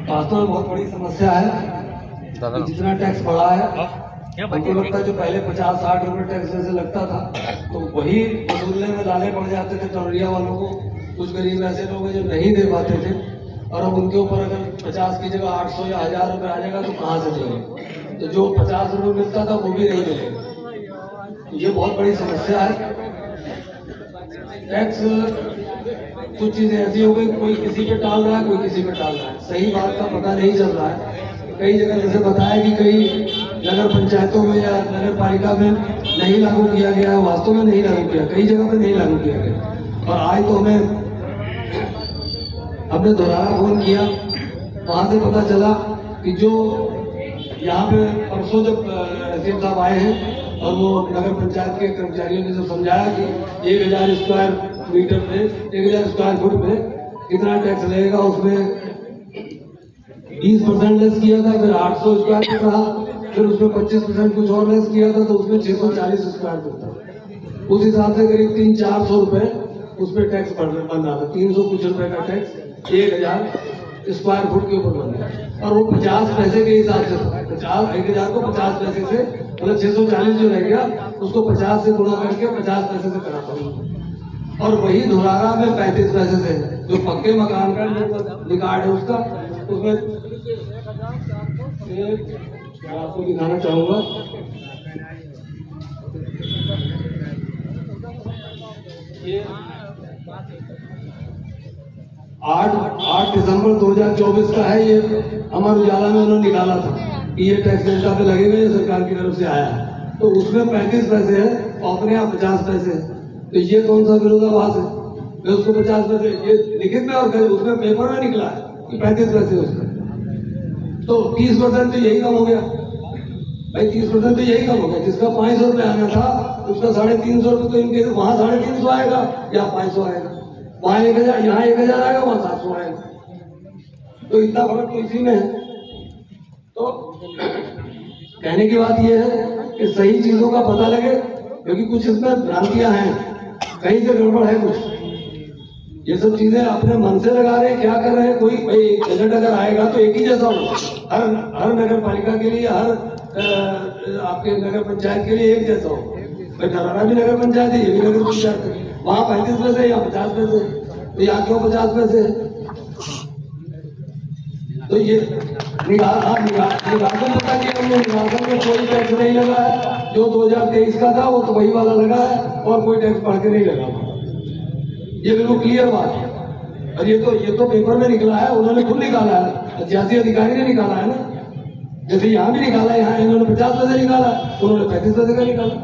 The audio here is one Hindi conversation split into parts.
वास्तव में बहुत बड़ी समस्या है। जितना टैक्स बढ़ा है, हमको लगता है जो पहले 50-60 रुपए टैक्स जैसे लगता था, तो वही वसूलने में लाले पड़ जाते थे टोरिया वालों को। कुछ गरीब ऐसे लोग जो नहीं दे पाते थे, और अब उनके ऊपर अगर 50 की जगह 800 या 1000 रुपए आ जाएगा तो कहाँ से देंगे? तो जो 50 रुपए मिलता था वो भी नहीं मिलेगा। ये बहुत बड़ी समस्या है। टैक्स कुछ चीजें ऐसी हो गई, कोई किसी पे टाल रहा है, कोई किसी पे टाल रहा है, सही बात का पता नहीं चल रहा है। कई जगह जैसे बताया कि कई नगर पंचायतों में या नगर पालिका में नहीं लागू किया गया है, वास्तव में नहीं लागू किया, कई जगह पे नहीं लागू किया गया। और आज तो हमने दोबारा फोन किया, वहां से पता चला कि जो यहाँ पे परसों जब एसडीएम साहब आए हैं और वो नगर पंचायत के कर्मचारियों ने जो समझाया कि 1000 स्क्वायर मीटर पे 1000 स्क्वायर फुट पे कितना टैक्स लगेगा, उसमें 20% लेस किया था, फिर 800 स्क्वायर फुट रहा, फिर उसमें 25% कुछ और लेस किया था, तो उसमें 640 स्क्वायर फुट था। उस हिसाब से करीब 300-400 रुपए उस पर टैक्स बन रहा था। 300 कुछ रुपए का टैक्स 1000 स्क्वायर फुट के ऊपर बन गया, और वो 50 पैसे के हिसाब से 1000 को 50 पैसे से, मतलब 640 जो रह गया उसको 50 से गुणा करके 50 पैसे से करा था। और वही धुरारा में 35 पैसे से, जो पक्के मकान का रिकॉर्ड है उसका, उसमें मैं आपको दिखाना चाहूंगा। ये 8 दिसंबर 2024 का है। ये अमर उजाला में उन्होंने निकाला था कि ये टैक्स जनता पे लगेगा, ये सरकार की तरफ से आया है। तो उसमें 35 पैसे है और अपने यहाँ 50 पैसे है। तो ये कौन सा विरोधाभास है? मैं उसको 50 पैसे ये लिखित में और उसमें पेपर में निकला है कि 35 पैसे उसमें, तो 30% तो यही कम हो गया भाई। 30% तो यही कम हो गया। जिसका 500 रुपये आना था उसका 350 रुपये, तो इनके वहां 350 आएगा या 500 आएगा, वहां 1000, यहाँ 1000 आएगा, वहां 700 आएगा। तो इतना फर्क तो इसी में है। तो कहने की बात यह है कि सही चीजों का पता लगे, क्योंकि कुछ इसमें भ्रांतियां हैं, कहीं से गड़बड़ है कुछ। ये सब चीजें अपने मन से लगा रहे हैं, क्या कर रहे हैं। कोई भाई बजट अगर आएगा तो एक ही जैसा हो, हर नगर पालिका के लिए, हर आपके नगर पंचायत के लिए एक जैसा हो। भाई धराना भी नगर पंचायत है, ये भी नगर पंचायत है। वहां 35 पैसे या 50 पैसे, तो यहाँ क्यों 50 पैसे? तो ये निरासन पता किया हमने, निरासन में कोई टैक्स नहीं लगा है। जो 2023 का था वो तो वही वाला लगा है, और कोई टैक्स बढ़ के नहीं लगा। ये बिल्कुल क्लियर बात है। और ये तो पेपर में निकला है, उन्होंने खुद निकाला है, सियासी अधिकारी ने निकाला है ना। जैसे यहाँ भी निकाला, यहाँ इन्होंने 50 पैसे निकाला, उन्होंने 35 पैसे का निकाला।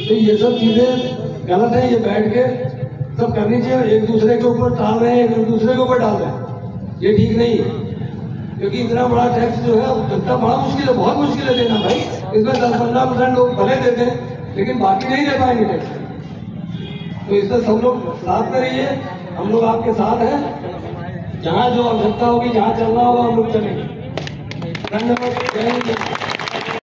तो ये सब चीजें गलत है। ये बैठ के सब करनी चाहिए। एक दूसरे के ऊपर टाल रहे हैं, एक दूसरे के ऊपर डाल रहे हैं, ये ठीक नहीं है। क्योंकि इतना बड़ा टैक्स जो है जनता बड़ा मुश्किल है, बहुत मुश्किल है देना भाई। इसमें 10-15% लोग भले देते हैं, लेकिन बाकी नहीं दे पाएंगे टैक्स। तो इसमें सब लोग साथ में रहिए, हम लोग आपके साथ हैं। जहाँ जो आवश्यकता होगी, जहाँ चलना होगा हम लोग चलेंगे। धन्यवाद। जय हिंद।